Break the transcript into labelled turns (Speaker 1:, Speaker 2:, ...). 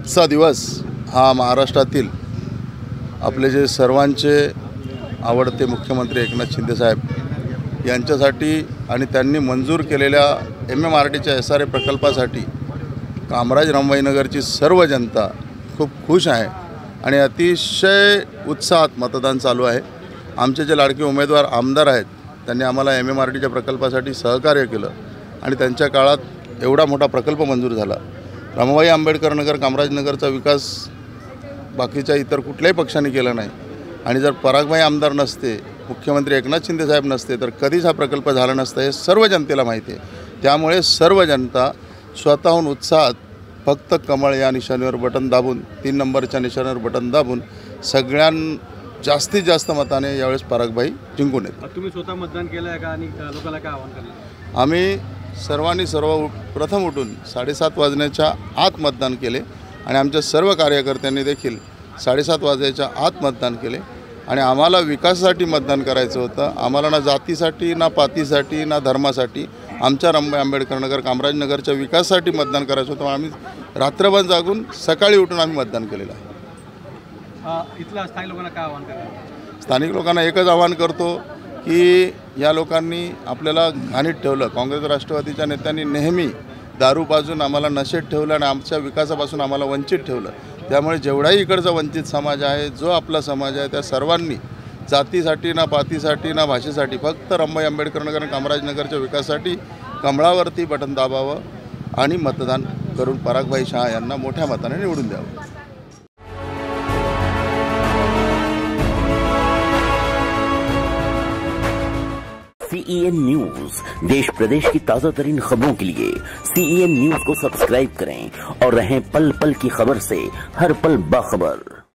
Speaker 1: आजचा दिवस हा महाराष्ट्रातील आपले जे सर्वांचे आवडते मुख्यमंत्री एकनाथ शिंदे साहेब यांच्यासाठी आणि त्यांनी मंजूर केलेल्या MMRDच्या SRA प्रकल्पासाठी कामराज रमाईनगरची सर्व जनता खूप खुश आहे आणि अतिशय उत्साहात मतदान चालू आहे। आमचे जे लाडके उमेदवार आमदार आहेत त्यांनी आम्हाला MMRDच्या प्रकल्पासाठी सहकार्य केलं आणि त्यांच्या काळात एवढा मोठा प्रकल्प मंजूर झाला। रमाबाई आंबेडकर नगर कामराजनगरचा विकास बाकीच्या इतर कुठल्याही पक्षाने केला नाही आणि जर परागभाई आमदार नसते, मुख्यमंत्री एकनाथ शिंदे साहेब नसते तर कधीच हा प्रकल्प झाला नसता हे सर्व जनतेला माहिती आहे। त्यामुळे सर्व जनता स्वतःहून उत्साहात फक्त कमळ या निशाणीवर बटन दाबून 3 नंबरच्या निशाणीवर बटन दाबून जास्तीत जास्त मताने यावेळेस परागभाई जिंकून येतील।
Speaker 2: तुम्ही स्वतः मतदान केलं आहे का आणि लोकांना काय आवाहन करणार?
Speaker 1: आम्ही सर्वांनी प्रथम उठून 7:30 वाजण्याच्या आत मतदान केले आणि आमच्या सर्व कार्यकर्त्यांनी देखील 7:30 वाजायच्या आत मतदान केले आणि आम्हाला विकासासाठी मतदान करायचं होतं। आम्हाला ना जातीसाठी ना पातीसाठी ना धर्मासाठी आमच्या रमाबाई आंबेडकर नगर कामराजनगरच्या विकासासाठी मतदान करायचं होतं। आम्ही रात्रभर जागून सकाळी उठून आम्ही मतदान केलेलं आहे।
Speaker 2: इथल्या स्थानिक लोकांना काय आवाहन करणार?
Speaker 1: स्थानिक लोकांना एकच आवाहन करतो की या लोकांनी आपल्याला घाणीत ठेवलं। काँग्रेस राष्ट्रवादीच्या नेत्यांनी नेहमी दारू पाजून आम्हाला नशेत ठेवलं आणि आमच्या विकासापासून आम्हाला वंचित ठेवलं। त्यामुळे जेवढाही इकडचा वंचित समाज आहे, जो आपला समाज आहे, त्या सर्वांनी जातीसाठी ना पातीसाठी ना भाषेसाठी फक्त रमाबाई आंबेडकर नगर आणि कामराजनगरच्या विकासासाठी कमळावरती बटन दाबावं आणि मतदान करून परागभाई शहा यांना मोठ्या मताने निवडून द्यावं।
Speaker 3: CEN न्यूज देश प्रदेश की ताजा तरीन खबरों के लिए CEN न्यूज को सब्सक्राइब करें और रहें पल पल की खबर से हर पल बाखबर।